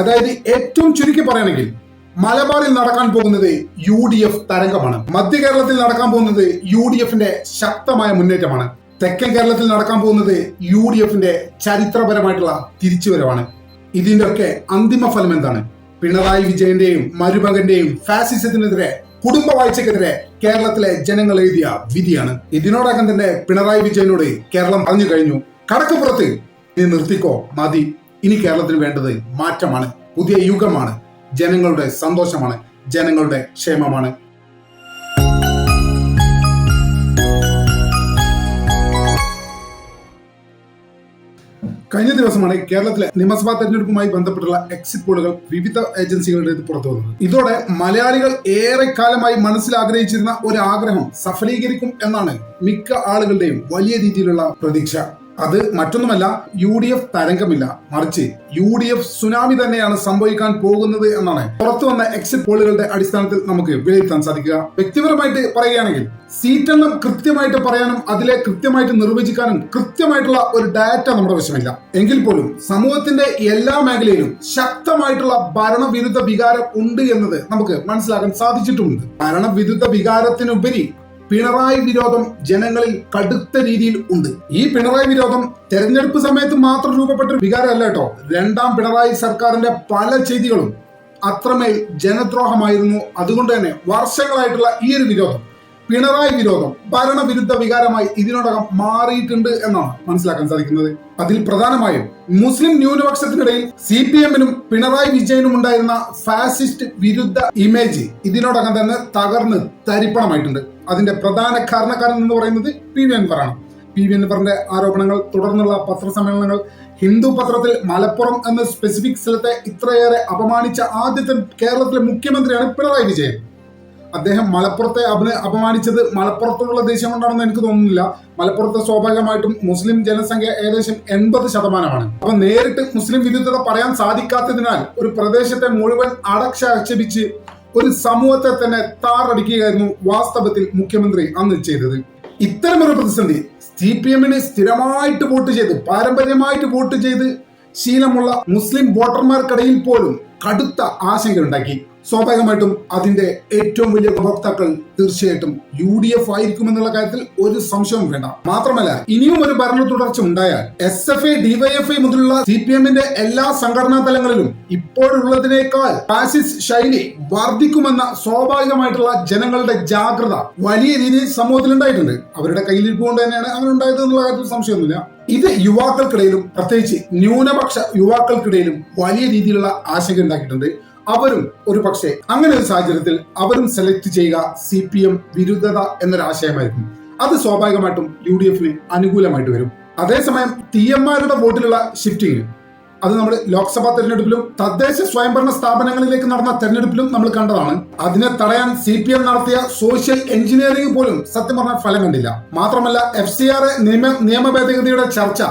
അതായത് ഏറ്റവും ചുരുക്കി പറയുകയാണെങ്കിൽ മലബാറിൽ നടക്കാൻ പോകുന്നത് UDF തരംഗമാണ്. മധ്യ കേരളത്തിൽ നടക്കാൻ പോകുന്നത് UDFന്റെ ശക്തമായ മുന്നേറ്റമാണ്. തെക്കൻ കേരളത്തിൽ നടക്കാൻ പോകുന്നത് UDFന്റെ ചരിത്രപരമായിട്ടുള്ള തിരിച്ചുവരവാണ്. ഇതിന്റെ ഒക്കെ അന്തിമ ഫലം എന്താണ്? പിണറായി വിജയന്റെയും മരുമകന്റെയും ഫാസിസത്തിനെതിരെ, കുടുംബ വാഴ്ചക്കെതിരെ കേരളത്തിലെ ജനങ്ങൾ എഴുതിയ വിധിയാണ്. ഇതിനോടകം തന്നെ പിണറായി വിജയനോട് കേരളം പറഞ്ഞു കഴിഞ്ഞു, കടക്കപ്പുറത്ത് ഇനി നിർത്തിക്കോ, മതി. ഇനി കേരളത്തിന് വേണ്ടത് മാറ്റമാണ്, പുതിയ യുഗമാണ്, ജനങ്ങളുടെ സന്തോഷമാണ്, ജനങ്ങളുടെ ക്ഷേമമാണ്. കഴിഞ്ഞ ദിവസമാണ് കേരളത്തിലെ നിയമസഭാ തെരഞ്ഞെടുപ്പുമായി ബന്ധപ്പെട്ടുള്ള എക്സിറ്റ് പോളുകൾ വിവിധ ഏജൻസികളുടെ പുറത്തു വന്നത്. ഇതോടെ മലയാളികൾ ഏറെക്കാലമായി മനസ്സിൽ ആഗ്രഹിച്ചിരുന്ന ഒരു ആഗ്രഹം സഫലീകരിക്കും എന്നാണ് മിക്ക ആളുകളുടെയും വലിയ രീതിയിലുള്ള പ്രതീക്ഷ. അത് മറ്റൊന്നുമല്ല, UDF തരംഗമില്ല, മറിച്ച് UDF സുനാമി തന്നെയാണ് സംഭവിക്കാൻ പോകുന്നത് എന്നാണ് പുറത്തു വന്ന എക്സിറ്റ് പോളുകളുടെ അടിസ്ഥാനത്തിൽ നമുക്ക് വിലയിരുത്താൻ സാധിക്കുക. വ്യക്തിപരമായിട്ട് പറയുകയാണെങ്കിൽ സീറ്റെണ്ണം കൃത്യമായിട്ട് പറയാനും അതിലെ കൃത്യമായിട്ട് നിർവചിക്കാനും കൃത്യമായിട്ടുള്ള ഒരു ഡാറ്റ നമ്മുടെ വശമില്ല. എങ്കിൽ പോലും സമൂഹത്തിന്റെ എല്ലാ മേഖലയിലും ശക്തമായിട്ടുള്ള ഭരണവിരുദ്ധ വികാരം ഉണ്ട് എന്നത് നമുക്ക് മനസ്സിലാക്കാൻ സാധിച്ചിട്ടുമുണ്ട്. ഭരണവിരുദ്ധ വികാരത്തിനുപരി പിണറായി വിരോധം ജനങ്ങളിൽ കടുത്ത രീതിയിൽ ഉണ്ട്. ഈ പിണറായി വിരോധം തെരഞ്ഞെടുപ്പ് സമയത്ത് മാത്രം രൂപപ്പെട്ട വികാരമല്ല കേട്ടോ. രണ്ടാം പിണറായി സർക്കാരിന്റെ പല ചെയ്തികളും അത്രമേൽ ജനദ്രോഹമായിരുന്നു. അതുകൊണ്ട് തന്നെ വർഷങ്ങളായിട്ടുള്ള ഈ ഒരു വിരോധം, പിണറായി വിരോധം ഭരണവിരുദ്ധ വികാരമായി ഇതിനോടകം മാറിയിട്ടുണ്ട് എന്നാണ് മനസ്സിലാക്കാൻ സാധിക്കുന്നത്. അതിൽ പ്രധാനമായും മുസ്ലിം ന്യൂനപക്ഷത്തിനിടയിൽ CPM-നും പിണറായി വിജയനും ഉണ്ടായിരുന്ന ഫാസിസ്റ്റ് വിരുദ്ധ ഇമേജ് ഇതിനോടകം തന്നെ തകർന്ന് തരിപ്പണമായിട്ടുണ്ട്. അതിന്റെ പ്രധാന കാരണക്കാരൻ എന്ന് പറയുന്നത് PV അൻവറാണ്. PV അൻവറിന്റെ ആരോപണങ്ങൾ, തുടർന്നുള്ള പത്രസമ്മേളനങ്ങൾ, ഹിന്ദു പത്രത്തിൽ മലപ്പുറം എന്ന സ്പെസിഫിക് സ്ഥലത്തെ ഇത്രയേറെ അപമാനിച്ച ആദ്യത്തെ കേരളത്തിലെ മുഖ്യമന്ത്രിയാണ് പിണറായി വിജയൻ. അദ്ദേഹം മലപ്പുറത്തെ അപമാനിച്ചത് മലപ്പുറത്തുള്ള ദേശം കൊണ്ടാണെന്ന് എനിക്ക് തോന്നുന്നില്ല. മലപ്പുറത്തെ സ്വാഭാവികമായിട്ടും മുസ്ലിം ജനസംഖ്യ ഏകദേശം 80%. അപ്പൊ നേരിട്ട് മുസ്ലിം വിരുദ്ധത പറയാൻ സാധിക്കാത്തതിനാൽ ഒരു പ്രദേശത്തെ മുഴുവൻ അടച്ചാക്ഷേപിച്ച് ഒരു സമൂഹത്തെ തന്നെ താറടിക്കുകയായിരുന്നു വാസ്തവത്തിൽ മുഖ്യമന്ത്രി അന്ന് ചെയ്തത്. ഇത്തരമൊരു പ്രതിസന്ധി CPM-ന് സ്ഥിരമായിട്ട് വോട്ട് ചെയ്ത്, പാരമ്പര്യമായിട്ട് വോട്ട് ചെയ്ത് ശീലമുള്ള മുസ്ലിം വോട്ടർമാർക്കിടയിൽ പോലും കടുത്ത ആശങ്കയുണ്ടാക്കി. സ്വാഭാവികമായിട്ടും അതിന്റെ ഏറ്റവും വലിയ ഉപഭോക്താക്കൾ തീർച്ചയായിട്ടും UDF ആയിരിക്കുമെന്നുള്ള കാര്യത്തിൽ ഒരു സംശയവും വേണ്ട. മാത്രമല്ല, ഇനിയും ഒരു ഭരണ തുടർച്ച ഉണ്ടായാൽ SFI, DYFI മുതലുള്ള CPM-ന്റെ എല്ലാ സംഘടനാ തലങ്ങളിലും ഇപ്പോഴുള്ളതിനേക്കാൾ ഫാസിസ്റ്റ് ശൈലി വർദ്ധിക്കുമെന്ന സ്വാഭാവികമായിട്ടുള്ള ജനങ്ങളുടെ ജാഗ്രത വലിയ രീതിയിൽ സമൂഹത്തിൽ ഉണ്ടായിട്ടുണ്ട്. അവരുടെ കയ്യിലിരിപ്പ് കൊണ്ട് തന്നെയാണ് അങ്ങനെ ഉണ്ടായത് എന്നുള്ള കാര്യത്തിൽ സംശയമൊന്നുമില്ല. ഇത് യുവാക്കൾക്കിടയിലും, പ്രത്യേകിച്ച് ന്യൂനപക്ഷ യുവാക്കൾക്കിടയിലും വലിയ രീതിയിലുള്ള ആശങ്ക ഉണ്ടാക്കിയിട്ടുണ്ട്. അവരും ഒരു പക്ഷേ അങ്ങനെ ഒരു സാഹചര്യത്തിൽ അവരും സെലക്ട് ചെയ്യുക CPM വിരുദ്ധത എന്നൊരാശയമായിരിക്കും. അത് സ്വാഭാവികമായിട്ടും UDF-ന് അനുകൂലമായിട്ട് വരും. അതേസമയം TM-മാരുടെ വോട്ടിലുള്ള ഷിഫ്റ്റിംഗ് അത് നമ്മൾ ലോക്സഭാ തെരഞ്ഞെടുപ്പിലും തദ്ദേശ സ്വയംഭരണ സ്ഥാപനങ്ങളിലേക്ക് നടന്ന തെരഞ്ഞെടുപ്പിലും നമ്മൾ കണ്ടതാണ്. അതിനെ തടയാൻ CPM നടത്തിയ സോഷ്യൽ എഞ്ചിനീയറിംഗ് പോലും സത്യം പറഞ്ഞാൽ ഫലം കണ്ടില്ല. മാത്രമല്ല, FCR നിയമ ഭേദഗതിയുടെ ചർച്ച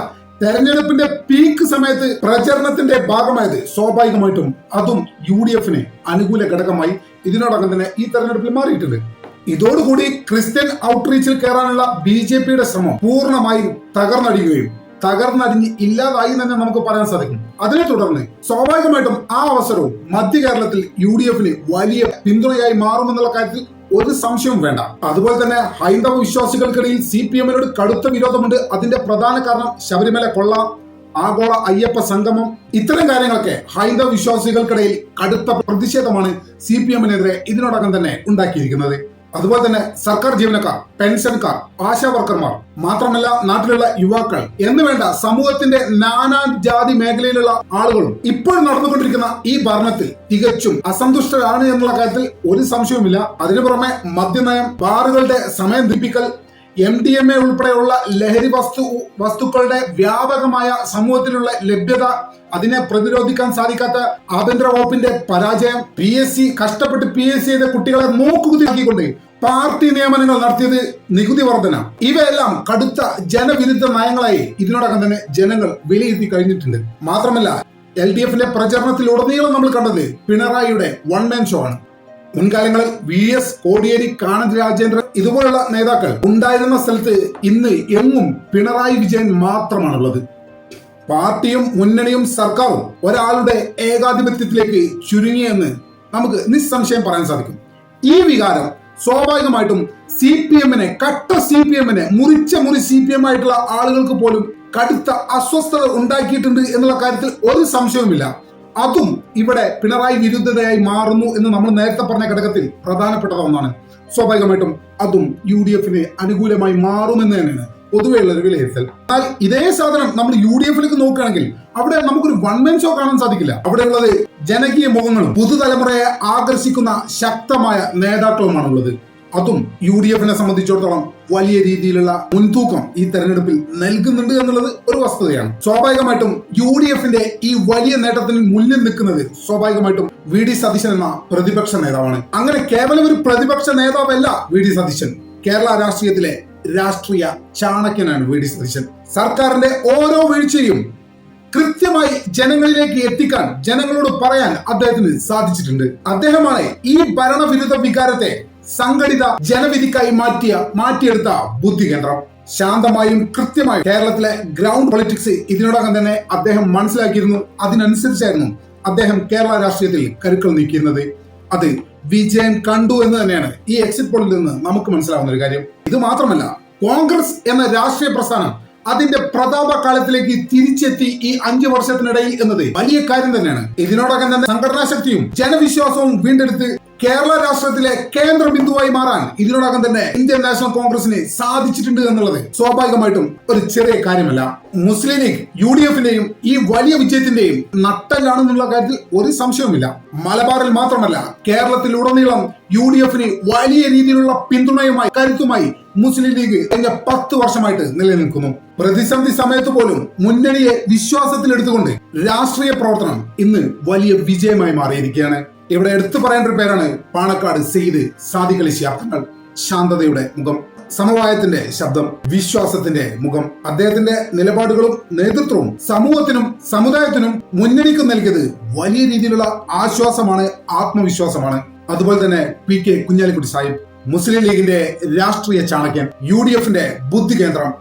തെരഞ്ഞെടുപ്പിന്റെ പീക്ക് സമയത്ത് പ്രചരണത്തിന്റെ ഭാഗമായത് സ്വാഭാവികമായിട്ടും അതും UDF-ന് അനുകൂല ഘടകമായി ഇതിനോടകം തന്നെ ഈ തെരഞ്ഞെടുപ്പിൽ മാറിയിട്ടുണ്ട്. ഇതോടുകൂടി ക്രിസ്ത്യൻ ഔട്ട്റീച്ചിൽ കയറാനുള്ള BJP-യുടെ ശ്രമം പൂർണ്ണമായും തകർന്നടിഞ്ഞ് ഇല്ലാതായി തന്നെ നമുക്ക് പറയാൻ സാധിക്കും. അതിനെ തുടർന്ന് സ്വാഭാവികമായിട്ടും ആ അവസരവും മധ്യ കേരളത്തിൽ UDF-ന് വലിയ പിന്തുണയായി മാറുമെന്നുള്ള കാര്യത്തിൽ ഒരു സംശയവും വേണ്ട. അതുപോലെ തന്നെ ഹൈന്ദവ വിശ്വാസികൾക്കിടയിൽ CPM-നോട് കടുത്ത വിരോധമുണ്ട്. അതിന്റെ പ്രധാന കാരണം ശബരിമല കൊള്ള, ആഗോള അയ്യപ്പ സംഗമം, ഇത്തരം കാര്യങ്ങളൊക്കെ ഹൈന്ദവ വിശ്വാസികൾക്കിടയിൽ കടുത്ത പ്രതിഷേധമാണ് CPM-നെതിരെ ഇതിനോടകം തന്നെ ഉണ്ടാക്കിയിരിക്കുന്നത്. അതുപോലെ തന്നെ സർക്കാർ ജീവനക്കാർ, പെൻഷൻകാർ, ആശാ വർക്കർമാർ, മാത്രമല്ല നാട്ടിലുള്ള യുവാക്കൾ എന്ന് വേണ്ട സമൂഹത്തിന്റെ നാനാജാതി മേഖലയിലുള്ള ആളുകളും ഇപ്പോൾ നടന്നുകൊണ്ടിരിക്കുന്ന ഈ ഭരണത്തിൽ തികച്ചും അസന്തുഷ്ടരാണ് എന്നുള്ള കാര്യത്തിൽ ഒരു സംശയവുമില്ല. അതിനു പുറമെ മദ്യനയം, ബാറുകളുടെ സമയം ദീപിക്കൽ, MDMA ഉൾപ്പെടെയുള്ള ലഹരി വസ്തുക്കളുടെ വ്യാപകമായ സമൂഹത്തിലുള്ള ലഭ്യത, അതിനെ പ്രതിരോധിക്കാൻ സാധിക്കാത്ത ആഭ്യന്തര വകുപ്പിന്റെ പരാജയം, കഷ്ടപ്പെട്ട് PSC ചെയ്ത കുട്ടികളെ നോക്കുകുത്തിയാക്കിക്കൊണ്ട് പാർട്ടി നിയമനങ്ങൾ നടത്തിയത്, നികുതി വർധന, ഇവയെല്ലാം കടുത്ത ജനവിരുദ്ധ നയങ്ങളായി ഇതിനോടകം തന്നെ ജനങ്ങൾ വിലയിരുത്തി കഴിഞ്ഞിട്ടുണ്ട്. മാത്രമല്ല, LDF-ന്റെ പ്രചരണത്തിലുടനീളം നമ്മൾ കണ്ടത് പിണറായിയുടെ വൺ മാൻ ഷോ ആണ്. മുൻകാലങ്ങളിൽ VS കോടിയേരി, കാനത്ത് രാജേന്ദ്രൻ ഇതുപോലുള്ള നേതാക്കൾ ഉണ്ടായിരുന്ന സ്ഥലത്ത് ഇന്ന് എങ്ങും പിണറായി വിജയൻ മാത്രമാണുള്ളത്. പാർട്ടിയും മുന്നണിയും സർക്കാരും ഒരാളുടെ ഏകാധിപത്യത്തിലേക്ക് ചുരുങ്ങിയെന്ന് നമുക്ക് നിസ്സംശയം പറയാൻ സാധിക്കും. ഈ വികാരം സ്വാഭാവികമായിട്ടും കട്ട സി പി എമ്മിനെ മുറിച്ച മുറി CPM ആയിട്ടുള്ള ആളുകൾക്ക് പോലും കടുത്ത അസ്വസ്ഥത ഉണ്ടാക്കിയിട്ടുണ്ട് എന്നുള്ള കാര്യത്തിൽ ഒരു സംശയവുമില്ല. അതും ഇവിടെ പിണറായി വിരുദ്ധതയായി മാറുന്നു എന്ന് നമ്മൾ നേരത്തെ പറഞ്ഞ ഘടകത്തിൽ പ്രധാനപ്പെട്ട ഒന്നാണ്. സ്വാഭാവികമായിട്ടും അതും UDF അനുകൂലമായി മാറുമെന്ന് തന്നെയാണ് പൊതുവെയുള്ള ഒരു വിലയിരുത്തൽ. എന്നാൽ ഇതേ സാധനം നമ്മൾ UDF നോക്കുകയാണെങ്കിൽ അവിടെ നമുക്കൊരു വൺ മാൻ ഷോ കാണാൻ സാധിക്കില്ല. അവിടെയുള്ളത് ജനകീയ മുഖങ്ങളും പുതുതലമുറയെ ആകർഷിക്കുന്ന ശക്തമായ നേതാക്കളുമാണുള്ളത്. അതും UDF സംബന്ധിച്ചിടത്തോളം വലിയ രീതിയിലുള്ള മുൻതൂക്കം ഈ തെരഞ്ഞെടുപ്പിൽ നൽകുന്നുണ്ട് എന്നുള്ളത് ഒരു വസ്തുതയാണ്. സ്വാഭാവികമായിട്ടും UDF ഈ വലിയ നേട്ടത്തിന് മുന്നിൽ നിൽക്കുന്നത് സ്വാഭാവികമായിട്ടും VD സതീശൻ എന്ന പ്രതിപക്ഷ നേതാവാണ്. അങ്ങനെ കേവലം ഒരു പ്രതിപക്ഷ നേതാവല്ല VD സതീശൻ. കേരള രാഷ്ട്രീയത്തിലെ രാഷ്ട്രീയ ചാണക്യനാണ് VD സതീശൻ. സർക്കാരിന്റെ ഓരോ വീഴ്ചയും കൃത്യമായി ജനങ്ങളിലേക്ക് എത്തിക്കാൻ, ജനങ്ങളോട് പറയാൻ അദ്ദേഹത്തിന് സാധിച്ചിട്ടുണ്ട്. അദ്ദേഹമാണ് ഈ ഭരണവിരുദ്ധ വികാരത്തെ സംഘടിത ജനവിധിക്കായി മാറ്റിയെടുത്ത ബുദ്ധി കേന്ദ്രം. ശാന്തമായും കൃത്യമായും കേരളത്തിലെ ഗ്രൗണ്ട് പൊളിറ്റിക്സ് ഇതിനോടകം തന്നെ അദ്ദേഹം മനസ്സിലാക്കിയിരുന്നു. അതിനനുസരിച്ചായിരുന്നു അദ്ദേഹം കേരള രാഷ്ട്രീയത്തിൽ കരുക്കൾ നീക്കിയിരുന്നത്. അത് വിജയം കണ്ടു എന്ന് തന്നെയാണ് ഈ എക്സിറ്റ് പോളിൽ നിന്ന് നമുക്ക് മനസ്സിലാവുന്ന ഒരു കാര്യം. ഇത് മാത്രമല്ല, കോൺഗ്രസ് എന്ന രാഷ്ട്രീയ പ്രസ്ഥാനം അതിന്റെ പ്രതാപകാലത്തിലേക്ക് തിരിച്ചെത്തി ഈ 5 വർഷത്തിനിടയിൽ എന്നത് വലിയ കാര്യം തന്നെയാണ്. ഇതിനോടകം തന്നെ സംഘടനാ ശക്തിയും ജനവിശ്വാസവും വീണ്ടെടുത്ത് കേരള രാഷ്ട്രത്തിലെ കേന്ദ്ര ബിന്ദുവായി മാറാൻ ഇതിനോടകം തന്നെ ഇന്ത്യൻ നാഷണൽ കോൺഗ്രസിന് സാധിച്ചിട്ടുണ്ട് എന്നുള്ളത് സ്വാഭാവികമായിട്ടും ഒരു ചെറിയ കാര്യമല്ല. മുസ്ലിം ലീഗ് UDF ഈ വലിയ വിജയത്തിന്റെയും നട്ടലാണെന്നുള്ള കാര്യത്തിൽ ഒരു സംശയവുമില്ല. മലബാറിൽ മാത്രമല്ല, കേരളത്തിലുടനീളം UDF വലിയ രീതിയിലുള്ള പിന്തുണയുമായി കരുത്തുമായി മുസ്ലിം ലീഗ് കഴിഞ്ഞ 10 വർഷമായിട്ട് നിലനിൽക്കുന്നു. പ്രതിസന്ധി സമയത്ത് പോലും മുന്നണിയെ വിശ്വാസത്തിലെടുത്തുകൊണ്ട് രാഷ്ട്രീയ പ്രവർത്തനം ഇന്ന് വലിയ വിജയമായി മാറിയിരിക്കുകയാണ്. ഇവിടെ എടുത്തു പറയേണ്ട ഒരു പേരാണ് പാണക്കാട് സെയ്ദ് സാദിഖ് അലി ശിഹാബ് തങ്ങൾ. ശാന്തതയുടെ മുഖം, സമവായത്തിന്റെ ശബ്ദം, വിശ്വാസത്തിന്റെ മുഖം. അദ്ദേഹത്തിന്റെ നിലപാടുകളും നേതൃത്വവും സമൂഹത്തിനും സമുദായത്തിനും മുന്നണിക്കും നൽകിയത് വലിയ രീതിയിലുള്ള ആശ്വാസമാണ്, ആത്മവിശ്വാസമാണ്. അതുപോലെ തന്നെ PK കുഞ്ഞാലിക്കുട്ടി സാഹിബ്, മുസ്ലിം ലീഗിന്റെ രാഷ്ട്രീയ ചാണക്യൻ, UDF ബുദ്ധി കേന്ദ്രം,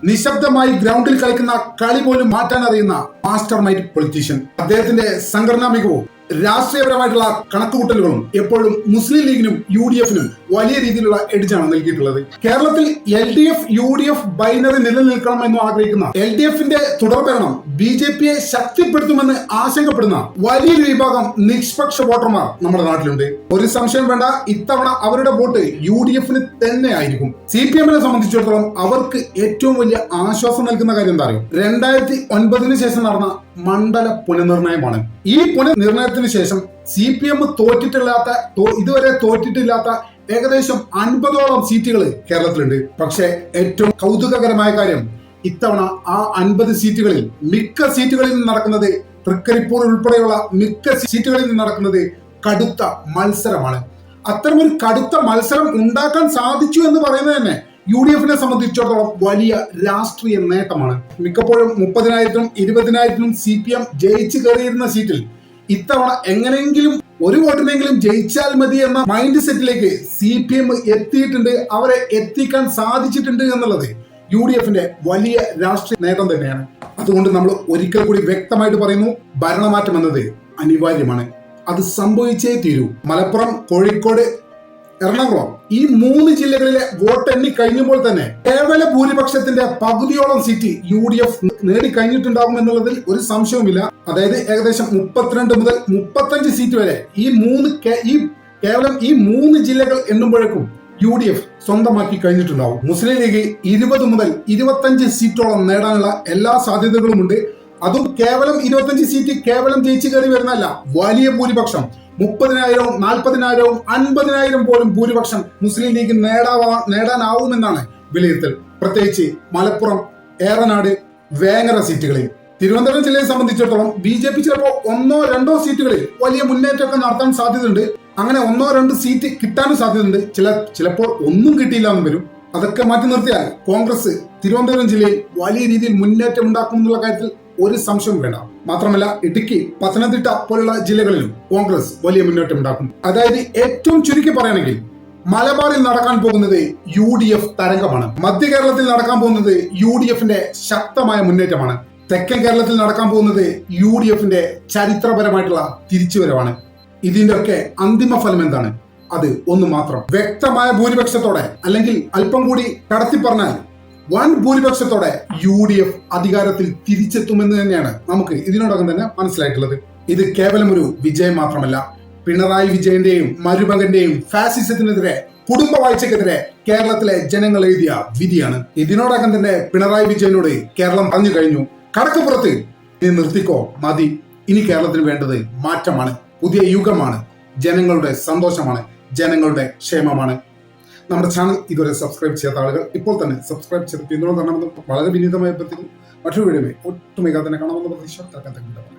നിശബ്ദമായി ഗ്രൗണ്ടിൽ കളിക്കുന്ന കളി പോലും മാറ്റാൻ അറിയുന്ന മാസ്റ്റർ മൈൻഡ് പൊളിറ്റീഷ്യൻ. അദ്ദേഹത്തിന്റെ സംഘടനാ മികവും രാഷ്ട്രീയപരമായിട്ടുള്ള കണക്കുകൂട്ടലുകളും എപ്പോഴും മുസ്ലിം ലീഗിനും UDF വലിയ രീതിയിലുള്ള എഡ്ജാണ് നൽകിയിട്ടുള്ളത്. കേരളത്തിൽ LDF UDF ബൈനറി നിലനിൽക്കണം എന്ന് ആഗ്രഹിക്കുന്ന LDF തുടർഭരണം BJPയെ ശക്തിപ്പെടുത്തുമെന്ന് ആശങ്കപ്പെടുന്ന വലിയൊരു വിഭാഗം നിഷ്പക്ഷ വോട്ടർമാർ നമ്മുടെ നാട്ടിലുണ്ട്. ഒരു സംശയം വേണ്ട, ഇത്തവണ അവരുടെ വോട്ട് UDF തന്നെ ആയിരിക്കും. CPM സംബന്ധിച്ചിടത്തോളം അവർക്ക് ഏറ്റവും വലിയ ആശ്വാസം നൽകുന്ന കാര്യം എന്താ അറിയോ? 2009 ശേഷം നടന്ന മണ്ഡല പുനർനിർണയമാണ്. ഈ പുനർനിർണയത്തിന് ശേഷം CPM ഇതുവരെ തോറ്റിട്ടില്ലാത്ത ഏകദേശം 50ഓളം സീറ്റുകൾ കേരളത്തിലുണ്ട്. പക്ഷെ ഏറ്റവും കൗതുകകരമായ കാര്യം, ഇത്തവണ ആ 50 സീറ്റുകളിൽ മിക്ക സീറ്റുകളിൽ നിന്ന് നടക്കുന്നത്, തൃക്കരിപ്പൂർ ഉൾപ്പെടെയുള്ള മിക്ക സീറ്റുകളിൽ നിന്ന് നടക്കുന്നത് കടുത്ത മത്സരമാണ്. അത്തരമൊരു കടുത്ത മത്സരം ഉണ്ടാക്കാൻ സാധിച്ചു എന്ന് പറയുന്നത് തന്നെ UDF സംബന്ധിച്ചിടത്തോളം വലിയ രാഷ്ട്രീയ നേട്ടമാണ്. മിക്കപ്പോഴും 30,000-നും 20,000-നും CPM ജയിച്ചു കയറിയിരുന്ന സീറ്റിൽ ഇത്തവണ എങ്ങനെയെങ്കിലും ഒരു വോട്ടിനെങ്കിലും ജയിച്ചാൽ മതി എന്ന മൈൻഡ് സെറ്റിലേക്ക് CPM എത്തിയിട്ടുണ്ട്. അവരെ എത്തിക്കാൻ സാധിച്ചിട്ടുണ്ട് എന്നുള്ളത് UDF വലിയ രാഷ്ട്രീയ നേട്ടം തന്നെയാണ്. അതുകൊണ്ട് നമ്മൾ ഒരിക്കൽ കൂടി വ്യക്തമായിട്ട് പറയുന്നു, ഭരണമാറ്റം എന്നത് അനിവാര്യമാണ്. അത് സംഭവിച്ചേ തീരൂ. മലപ്പുറം, കോഴിക്കോട്, എറണാകുളം ഈ 3 ജില്ലകളിലെ വോട്ട് എണ്ണി കഴിഞ്ഞപ്പോൾ തന്നെ കേവല ഭൂരിപക്ഷത്തിന്റെ പകുതിയോളം സീറ്റ് UDF നേടിക്കഴിഞ്ഞിട്ടുണ്ടാകും എന്നുള്ളതിൽ ഒരു സംശയവുമില്ല. അതായത് ഏകദേശം 32 മുതൽ 35 സീറ്റ് വരെ കേവലം ഈ 3 ജില്ലകൾ എണ്ണുമ്പോഴേക്കും UDF സ്വന്തമാക്കി കഴിഞ്ഞിട്ടുണ്ടാവും. മുസ്ലിം ലീഗ് 20 മുതൽ 25 സീറ്റോളം നേടാനുള്ള എല്ലാ സാധ്യതകളുമുണ്ട്. അതും കേവലം 25 സീറ്റ് കേവലം ജയിച്ചു കയറി വരുന്നല്ല, വലിയ ഭൂരിപക്ഷം 30,000-വും 40,000-വും 50,000 പോലും ഭൂരിപക്ഷം മുസ്ലിം ലീഗ് നേടാനാവുമെന്നാണ് വിലയിരുത്തൽ. പ്രത്യേകിച്ച് മലപ്പുറം, ഏറനാട്, വേങ്ങര സീറ്റുകളിൽ. തിരുവനന്തപുരം ജില്ലയെ സംബന്ധിച്ചിടത്തോളം BJP ചിലപ്പോൾ 1-2 സീറ്റുകളിൽ വലിയ മുന്നേറ്റമൊക്കെ നടത്താൻ സാധ്യതയുണ്ട്. അങ്ങനെ 1-2 സീറ്റ് കിട്ടാനും സാധ്യതയുണ്ട്. ചിലപ്പോൾ ഒന്നും കിട്ടിയില്ല എന്ന് വരും. അതൊക്കെ മാറ്റി നിർത്തിയാൽ കോൺഗ്രസ് തിരുവനന്തപുരം ജില്ലയിൽ വലിയ രീതിയിൽ മുന്നേറ്റം ഉണ്ടാക്കും എന്നുള്ള കാര്യത്തിൽ ഒരു സംശയവും വേണ്ട. മാത്രമല്ല, ഇടുക്കി, പത്തനംതിട്ട പോലുള്ള ജില്ലകളിലും കോൺഗ്രസ് വലിയ മുന്നേറ്റം ഉണ്ടാക്കും. അതായത് ഏറ്റവും ചുരുക്കി പറയുകയാണെങ്കിൽ മലബാറിൽ നടക്കാൻ പോകുന്നത് UDF തരംഗമാണ്. മധ്യ കേരളത്തിൽ നടക്കാൻ പോകുന്നത് UDF ശക്തമായ മുന്നേറ്റമാണ്. തെക്കൻ കേരളത്തിൽ നടക്കാൻ പോകുന്നത് UDFന്റെ ചരിത്രപരമായിട്ടുള്ള തിരിച്ചുവരവാണ്. ഇതിന്റെ ഒക്കെ അന്തിമ ഫലം എന്താണ്? അത് ഒന്ന് മാത്രം, വ്യക്തമായ ഭൂരിപക്ഷത്തോടെ, അല്ലെങ്കിൽ അല്പം കൂടി കടത്തി പറഞ്ഞാൽ വൻ ഭൂരിപക്ഷത്തോടെ UDF അധികാരത്തിൽ തിരിച്ചെത്തുമെന്ന് തന്നെയാണ് നമുക്ക് ഇതിനോടകം തന്നെ മനസ്സിലായിട്ടുള്ളത്. ഇത് കേവലം ഒരു വിജയം മാത്രമല്ല, പിണറായി വിജയന്റെയും മരുമകന്റെയും ഫാസിസത്തിനെതിരെ, കുടുംബ വാഴ്ചക്കെതിരെ കേരളത്തിലെ ജനങ്ങൾ എഴുതിയ വിധിയാണ്. ഇതിനോടകം തന്നെ പിണറായി വിജയനോട് കേരളം പറഞ്ഞു കഴിഞ്ഞു, കടക്കുപുറത്ത് ഇനി നിർത്തിക്കോ, മതി. ഇനി കേരളത്തിന് വേണ്ടത് മാറ്റമാണ്, പുതിയ യുഗമാണ്, ജനങ്ങളുടെ സന്തോഷമാണ്, ജനങ്ങളുടെ ക്ഷേമമാണ്. നമ്മുടെ ചാനൽ ഇതുവരെ സബ്സ്ക്രൈബ് ചെയ്യാത്ത ആളുകൾ ഇപ്പോൾ തന്നെ സബ്സ്ക്രൈബ് ചെയ്ത് പിന്തുണ തരണമെന്ന് വളരെ വിനീതമായി അഭ്യർത്ഥിക്കുന്നു. മറ്റൊരു വീഡിയോ ഒട്ടുമിക തന്നെ കാണാമെന്ന് പ്രതീക്ഷ.